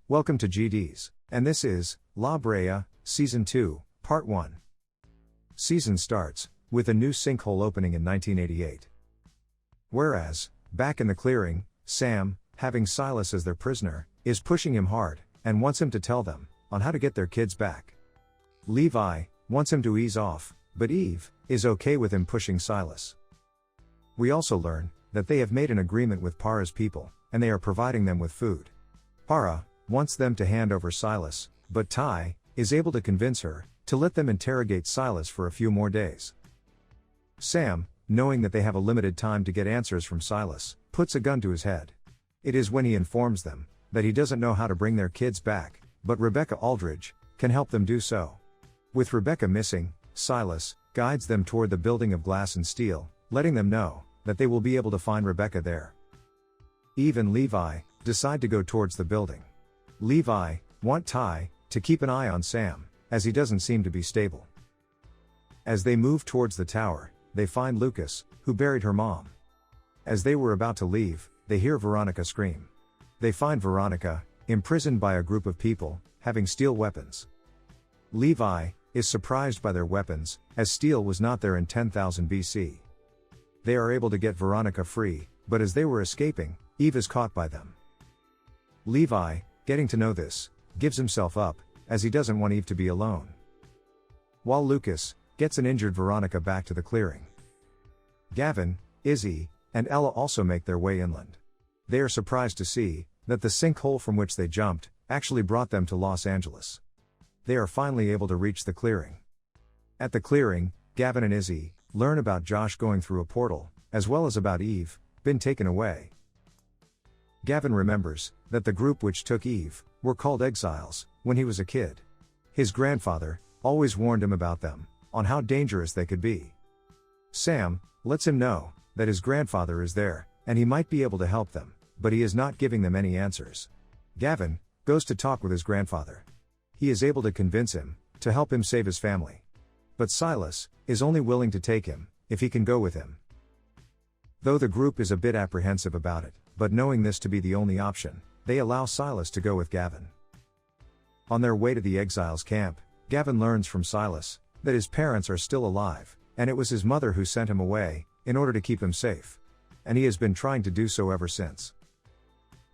Welcome to GDs, and this is Labrea, Season 2, Part 1. Season starts with a new sinkhole opening in 1988. Whereas, back in the clearing, Sam, having Silas as their prisoner, is pushing him hard and wants him to tell them on how to get their kids back. Levi wants him to ease off, but Eve is okay with him pushing Silas. We also learn that they have made an agreement with Para's people, and they are providing them with food. Para wants them to hand over Silas, but Ty is able to convince her to let them interrogate Silas for a few more days. Sam, knowing that they have a limited time to get answers from Silas, puts a gun to his head. It is when he informs them that he doesn't know how to bring their kids back, but Rebecca Aldridge can help them do so. With Rebecca missing, Silas guides them toward the building of glass and steel, letting them know that they will be able to find Rebecca there. Eve and Levi decide to go towards the building. Levi want Ty to keep an eye on Sam, as he doesn't seem to be stable. As they move towards the tower, they find Lucas, who buried her mom. As they were about to leave, they hear Veronica scream. They find Veronica imprisoned by a group of people having steel weapons. Levi is surprised by their weapons, as steel was not there in 10,000 BC. They are able to get Veronica free, but as they were escaping, Eve is caught by them. Levi, getting to know this, gives himself up, as he doesn't want Eve to be alone. While Lucas gets an injured Veronica back to the clearing. Gavin, Izzy, and Ella also make their way inland. They are surprised to see that the sinkhole from which they jumped actually brought them to Los Angeles. They are finally able to reach the clearing. At the clearing, Gavin and Izzy learn about Josh going through a portal, as well as about Eve been taken away. Gavin remembers that the group which took Eve were called exiles when he was a kid. His grandfather always warned him about them, on how dangerous they could be. Sam lets him know that his grandfather is there, and he might be able to help them, but he is not giving them any answers. Gavin goes to talk with his grandfather. He is able to convince him to help him save his family. But Silas is only willing to take him if he can go with him. Though the group is a bit apprehensive about it, but knowing this to be the only option, they allow Silas to go with Gavin. On their way to the exiles camp, Gavin learns from Silas that his parents are still alive, and it was his mother who sent him away in order to keep him safe. And he has been trying to do so ever since.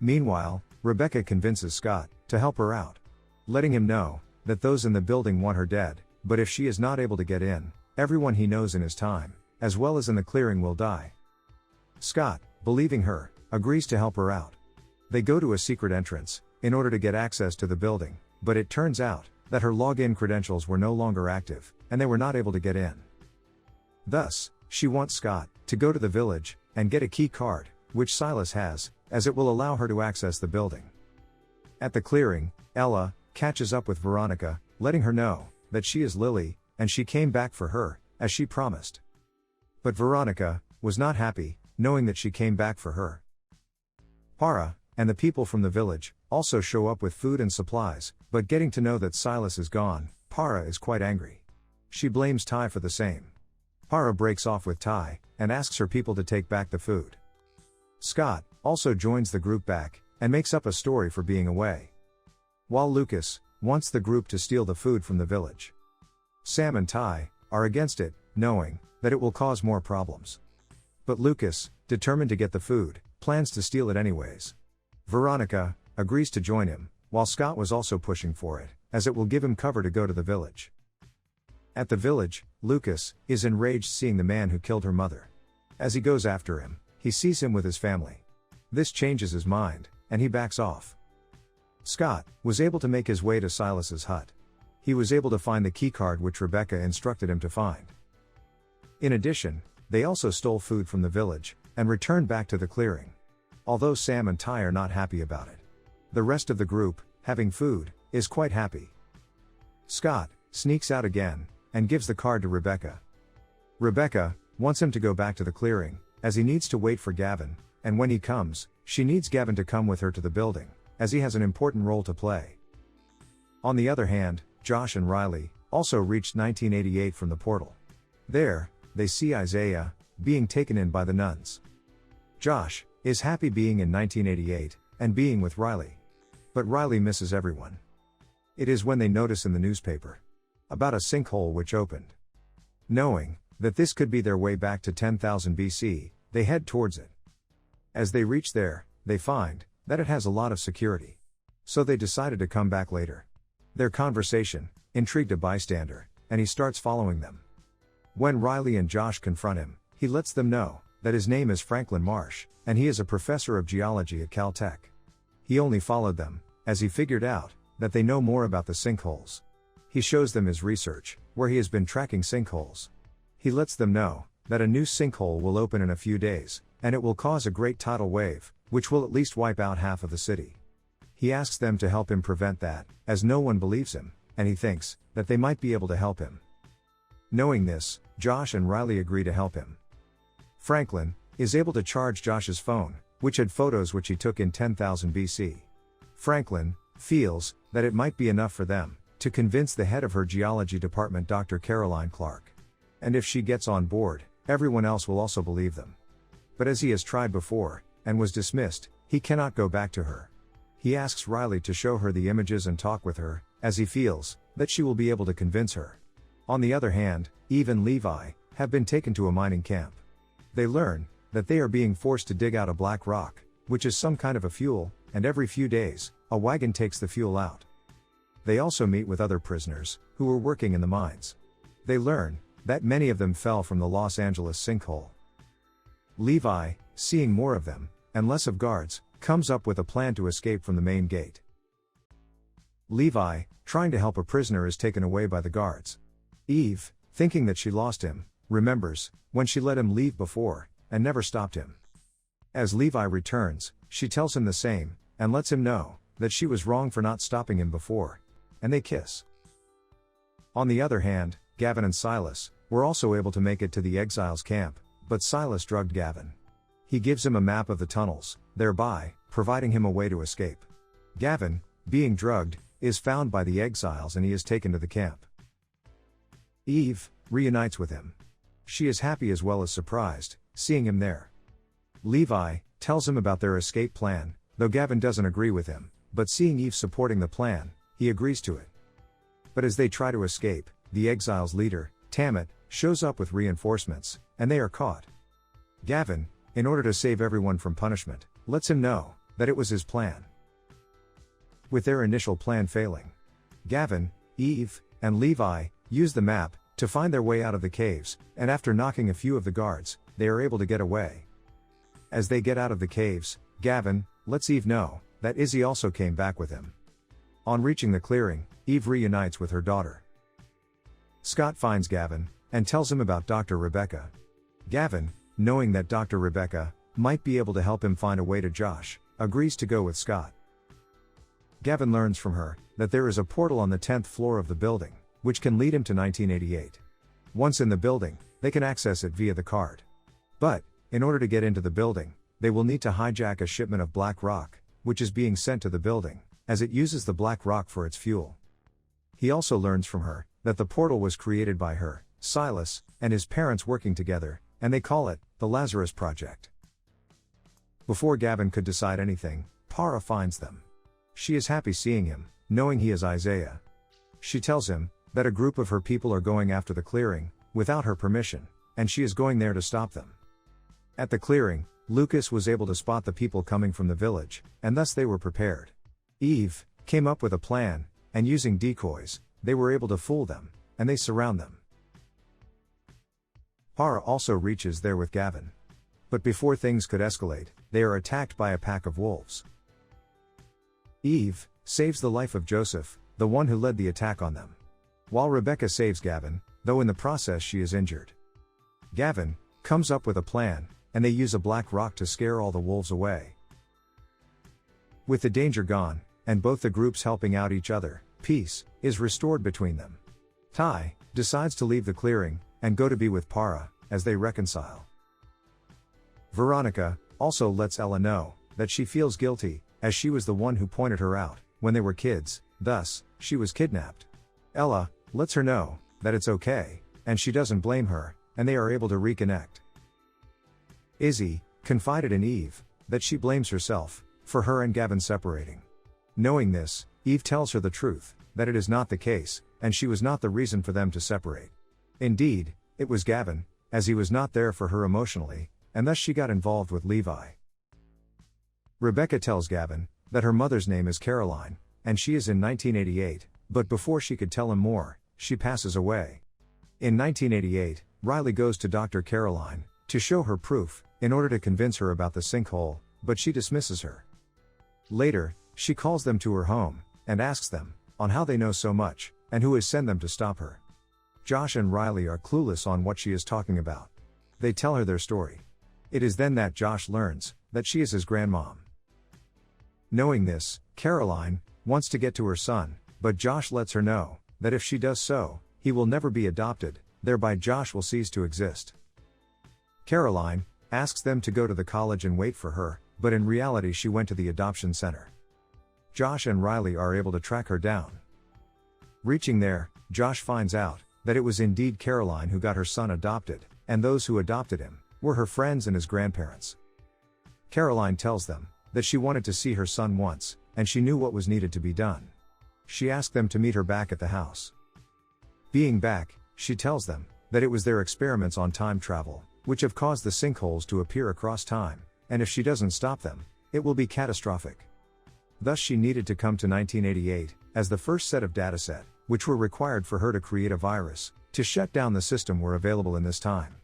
Meanwhile, Rebecca convinces Scott to help her out, letting him know that those in the building want her dead, but if she is not able to get in, everyone he knows in his time, as well as in the clearing, will die. Scott, believing her, agrees to help her out. They go to a secret entrance in order to get access to the building, but it turns out that her login credentials were no longer active, and they were not able to get in. Thus, she wants Scott to go to the village and get a key card, which Silas has, as it will allow her to access the building. At the clearing, Ella catches up with Veronica, letting her know that she is Lily, and she came back for her, as she promised. But Veronica was not happy, knowing that she came back for her. Para and the people from the village also show up with food and supplies, but getting to know that Silas is gone, Para is quite angry. She blames Ty for the same. Para breaks off with Ty and asks her people to take back the food. Scott also joins the group back and makes up a story for being away. While Lucas wants the group to steal the food from the village. Sam and Ty are against it, knowing that it will cause more problems. But Lucas, determined to get the food, plans to steal it anyways. Veronica agrees to join him, while Scott was also pushing for it, as it will give him cover to go to the village. At the village, Lucas is enraged seeing the man who killed her mother. As he goes after him, he sees him with his family. This changes his mind, and he backs off. Scott was able to make his way to Silas's hut. He was able to find the keycard which Rebecca instructed him to find. In addition, they also stole food from the village and returned back to the clearing. Although Sam and Ty are not happy about it. The rest of the group, having food, is quite happy. Scott sneaks out again and gives the card to Rebecca. Rebecca wants him to go back to the clearing, as he needs to wait for Gavin, and when he comes, she needs Gavin to come with her to the building, as he has an important role to play. On the other hand, Josh and Riley also reached 1988 from the portal. There, they see Isaiah being taken in by the nuns. Josh is happy being in 1988 and being with Riley. But Riley misses everyone. It is when they notice in the newspaper about a sinkhole which opened. Knowing that this could be their way back to 10,000 BC, they head towards it. As they reach there, they find that it has a lot of security. So they decided to come back later. Their conversation intrigued a bystander, and he starts following them. When Riley and Josh confront him, he lets them know that his name is Franklin Marsh, and he is a professor of geology at Caltech. He only followed them as he figured out that they know more about the sinkholes. He shows them his research, where he has been tracking sinkholes. He lets them know that a new sinkhole will open in a few days, and it will cause a great tidal wave, which will at least wipe out half of the city. He asks them to help him prevent that, as no one believes him, and he thinks that they might be able to help him. Knowing this, Josh and Riley agree to help him. Franklin is able to charge Josh's phone, which had photos which he took in 10,000 BC. Franklin feels that it might be enough for them to convince the head of her geology department, Dr. Caroline Clark. And if she gets on board, everyone else will also believe them. But as he has tried before, and was dismissed, he cannot go back to her. He asks Riley to show her the images and talk with her, as he feels that she will be able to convince her. On the other hand, Eve and Levi have been taken to a mining camp. They learn that they are being forced to dig out a black rock, which is some kind of a fuel, and every few days, a wagon takes the fuel out. They also meet with other prisoners, who were working in the mines. They learn that many of them fell from the Los Angeles sinkhole. Levi, seeing more of them, and less of guards, comes up with a plan to escape from the main gate. Levi, trying to help a prisoner, is taken away by the guards. Eve, thinking that she lost him, remembers when she let him leave before, and never stopped him. As Levi returns, she tells him the same, and lets him know that she was wrong for not stopping him before, and they kiss. On the other hand, Gavin and Silas were also able to make it to the exiles' camp, but Silas drugged Gavin. He gives him a map of the tunnels, thereby providing him a way to escape. Gavin, being drugged, is found by the exiles and he is taken to the camp. Eve reunites with him. She is happy as well as surprised, seeing him there. Levi tells him about their escape plan, though Gavin doesn't agree with him, but seeing Eve supporting the plan, he agrees to it. But as they try to escape, the exiles' leader, Tammet, shows up with reinforcements, and they are caught. Gavin, in order to save everyone from punishment, lets him know that it was his plan. With their initial plan failing, Gavin, Eve, and Levi use the map to find their way out of the caves, and after knocking a few of the guards, they are able to get away. As they get out of the caves, Gavin lets Eve know that Izzy also came back with him. On reaching the clearing, Eve reunites with her daughter. Scott finds Gavin and tells him about Dr. Rebecca. Gavin, knowing that Dr. Rebecca might be able to help him find a way to Josh, agrees to go with Scott. Gavin learns from her that there is a portal on the 10th floor of the building, which can lead him to 1988. Once in the building, they can access it via the card. But, in order to get into the building, they will need to hijack a shipment of black rock, which is being sent to the building, as it uses the black rock for its fuel. He also learns from her that the portal was created by her, Silas, and his parents working together, and they call it the Lazarus Project. Before Gavin could decide anything, Para finds them. She is happy seeing him, knowing he is Isaiah. She tells him that a group of her people are going after the clearing, without her permission, and she is going there to stop them. At the clearing, Lucas was able to spot the people coming from the village, and thus they were prepared. Eve came up with a plan, and using decoys, they were able to fool them, and they surround them. Para also reaches there with Gavin. But before things could escalate, they are attacked by a pack of wolves. Eve saves the life of Joseph, the one who led the attack on them. While Rebecca saves Gavin, though in the process she is injured. Gavin comes up with a plan, and they use a black rock to scare all the wolves away. With the danger gone, and both the groups helping out each other, peace is restored between them. Ty decides to leave the clearing, and go to be with Para, as they reconcile. Veronica also lets Ella know that she feels guilty, as she was the one who pointed her out when they were kids, thus, she was kidnapped. Ella lets her know that it's okay, and she doesn't blame her, and they are able to reconnect. Izzy confided in Eve that she blames herself for her and Gavin separating. Knowing this, Eve tells her the truth, that it is not the case, and she was not the reason for them to separate. Indeed, it was Gavin, as he was not there for her emotionally, and thus she got involved with Levi. Rebecca tells Gavin that her mother's name is Caroline, and she is in 1988, but before she could tell him more, she passes away. In 1988, Riley goes to Dr. Caroline to show her proof, in order to convince her about the sinkhole, but she dismisses her. Later, she calls them to her home, and asks them on how they know so much, and who has sent them to stop her. Josh and Riley are clueless on what she is talking about. They tell her their story. It is then that Josh learns that she is his grandmom. Knowing this, Caroline wants to get to her son, but Josh lets her know that if she does so, he will never be adopted, thereby Josh will cease to exist. Caroline asks them to go to the college and wait for her, but in reality she went to the adoption center. Josh and Riley are able to track her down. Reaching there, Josh finds out that it was indeed Caroline who got her son adopted, and those who adopted him were her friends and his grandparents. Caroline tells them that she wanted to see her son once, and she knew what was needed to be done. She asked them to meet her back at the house. Being back, she tells them that it was their experiments on time travel which have caused the sinkholes to appear across time, and if she doesn't stop them, it will be catastrophic. Thus she needed to come to 1988 as the first set of dataset, which were required for her to create a virus to shut down the system, were available in this time.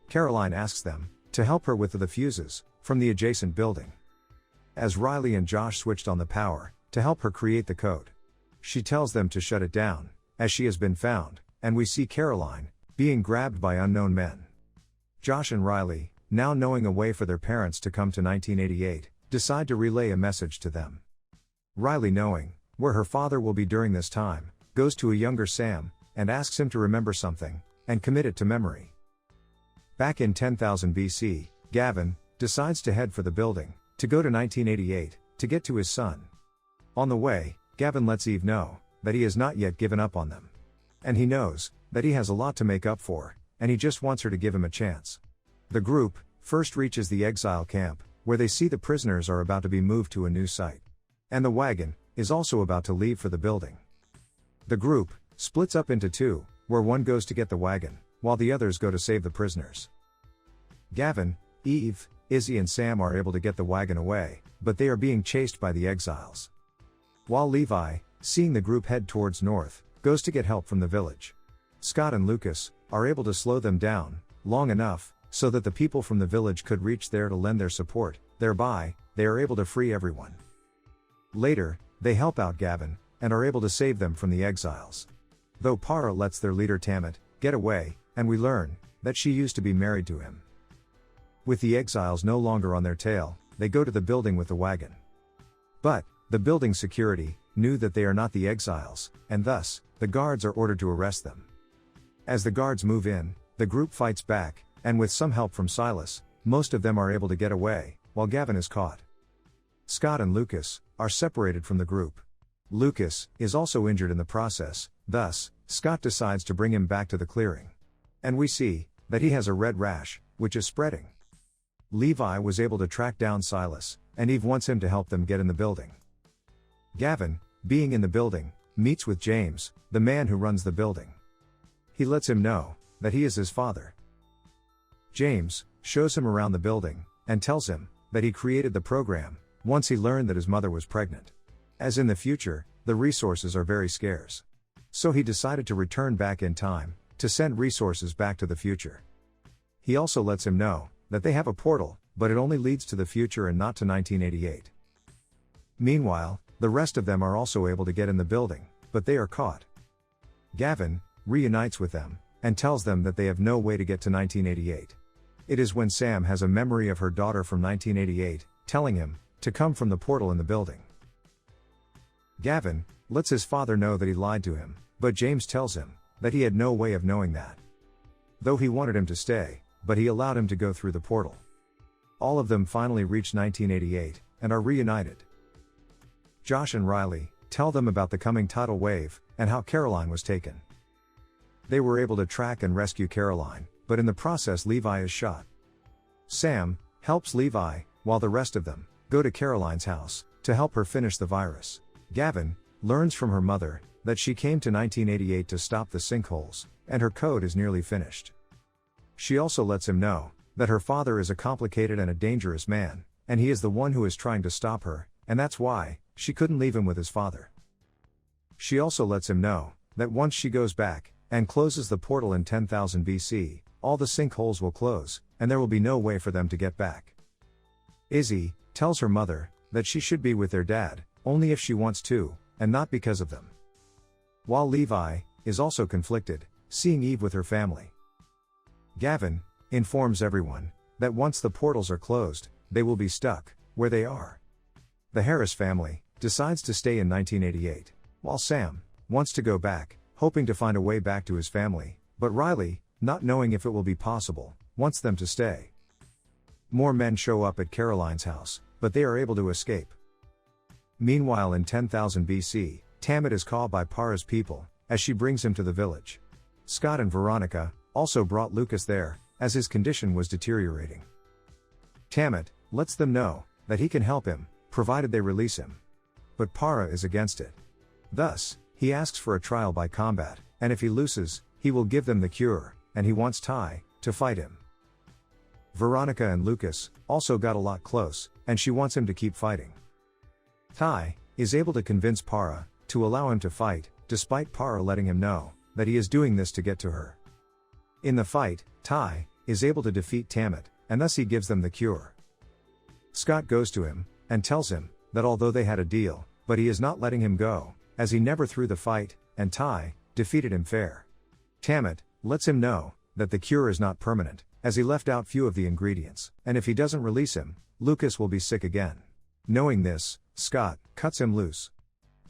Caroline asks them to help her with the fuses from the adjacent building. As Riley and Josh switched on the power to help her create the code, she tells them to shut it down, as she has been found, and we see Caroline being grabbed by unknown men. Josh and Riley, now knowing a way for their parents to come to 1988, decide to relay a message to them. Riley, knowing where her father will be during this time, goes to a younger Sam and asks him to remember something and commit it to memory. Back in 10,000 BC, Gavin decides to head for the building to go to 1988 to get to his son. On the way, Gavin lets Eve know that he has not yet given up on them. And he knows that he has a lot to make up for, and he just wants her to give him a chance. The group first reaches the exile camp, where they see the prisoners are about to be moved to a new site. And the wagon is also about to leave for the building. The group splits up into two, where one goes to get the wagon, while the others go to save the prisoners. Gavin, Eve, Izzy and Sam are able to get the wagon away, but they are being chased by the exiles. While Levi, seeing the group head towards north, goes to get help from the village. Scott and Lucas are able to slow them down long enough so that the people from the village could reach there to lend their support, thereby they are able to free everyone. Later, they help out Gavin and are able to save them from the exiles. Though Para lets their leader Tammet get away, and we learn that she used to be married to him. With the exiles no longer on their tail, they go to the building with the wagon. But the building security knew that they are not the exiles, and thus the guards are ordered to arrest them. As the guards move in, the group fights back, and with some help from Silas, most of them are able to get away, while Gavin is caught. Scott and Lucas are separated from the group. Lucas is also injured in the process, thus, Scott decides to bring him back to the clearing. And we see that he has a red rash, which is spreading. Levi was able to track down Silas, and Eve wants him to help them get in the building. Gavin, being in the building, meets with James, the man who runs the building. He lets him know that he is his father. James shows him around the building, and tells him that he created the program once he learned that his mother was pregnant. As in the future, the resources are very scarce. So he decided to return back in time to send resources back to the future. He also lets him know that they have a portal, but it only leads to the future and not to 1988. Meanwhile, the rest of them are also able to get in the building, but they are caught. Gavin reunites with them and tells them that they have no way to get to 1988. It is when Sam has a memory of her daughter from 1988, telling him to come from the portal in the building. Gavin lets his father know that he lied to him, but James tells him that he had no way of knowing that. Though he wanted him to stay, but he allowed him to go through the portal. All of them finally reach 1988 and are reunited. Josh and Riley tell them about the coming tidal wave and how Caroline was taken. They were able to track and rescue Caroline, but in the process Levi is shot. Sam helps Levi, while the rest of them go to Caroline's house to help her finish the virus. Gavin learns from her mother that she came to 1988 to stop the sinkholes, and her code is nearly finished. She also lets him know that her father is a complicated and a dangerous man, and he is the one who is trying to stop her, and that's why she couldn't leave him with his father. She also lets him know that once she goes back and closes the portal in 10,000 BC, all the sinkholes will close, and there will be no way for them to get back. Izzy tells her mother that she should be with their dad only if she wants to, and not because of them. While Levi is also conflicted, seeing Eve with her family. Gavin informs everyone that once the portals are closed, they will be stuck where they are. The Harris family decides to stay in 1988, while Sam wants to go back, hoping to find a way back to his family, but Riley, not knowing if it will be possible, wants them to stay. More men show up at Caroline's house, but they are able to escape. Meanwhile, in 10,000 BC, Tammet is called by Para's people as she brings him to the village. Scott and Veronica also brought Lucas there, as his condition was deteriorating. Tammet lets them know that he can help him, provided they release him. But Para is against it. Thus, he asks for a trial by combat, and if he loses, he will give them the cure, and he wants Ty to fight him. Veronica and Lucas also got a lot close, and she wants him to keep fighting. Ty is able to convince Para to allow him to fight, despite Para letting him know that he is doing this to get to her. In the fight, Ty is able to defeat Tammet, and thus he gives them the cure. Scott goes to him and tells him that although they had a deal, but he is not letting him go, as he never threw the fight, and Ty defeated him fair. Tammet lets him know that the cure is not permanent, as he left out few of the ingredients, and if he doesn't release him, Lucas will be sick again. Knowing this, Scott cuts him loose.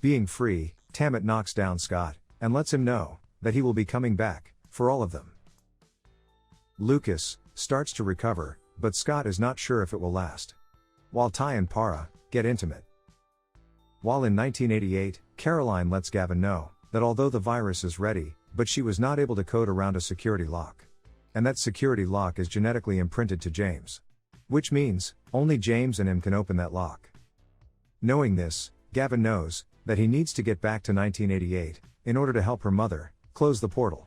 Being free, Tammet knocks down Scott and lets him know that he will be coming back for all of them. Lucas starts to recover, but Scott is not sure if it will last. While Ty and Para get intimate. While in 1988, Caroline lets Gavin know that although the virus is ready, but she was not able to code around a security lock. And that security lock is genetically imprinted to James. Which means, only James and him can open that lock. Knowing this, Gavin knows that he needs to get back to 1988 in order to help her mother close the portal.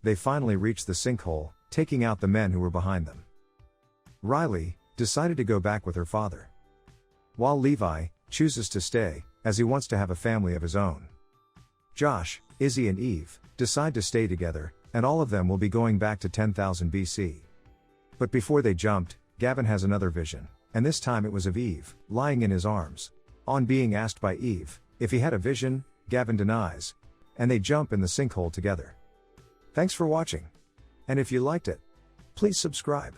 They finally reach the sinkhole, taking out the men who were behind them. Riley decided to go back with her father, while Levi chooses to stay, as he wants to have a family of his own. Josh, Izzy and Eve decide to stay together, and all of them will be going back to 10,000 BC. But before they jumped, Gavin has another vision, and this time it was of Eve, lying in his arms. On being asked by Eve if he had a vision, Gavin denies, and they jump in the sinkhole together. Thanks for watching. And if you liked it, please subscribe.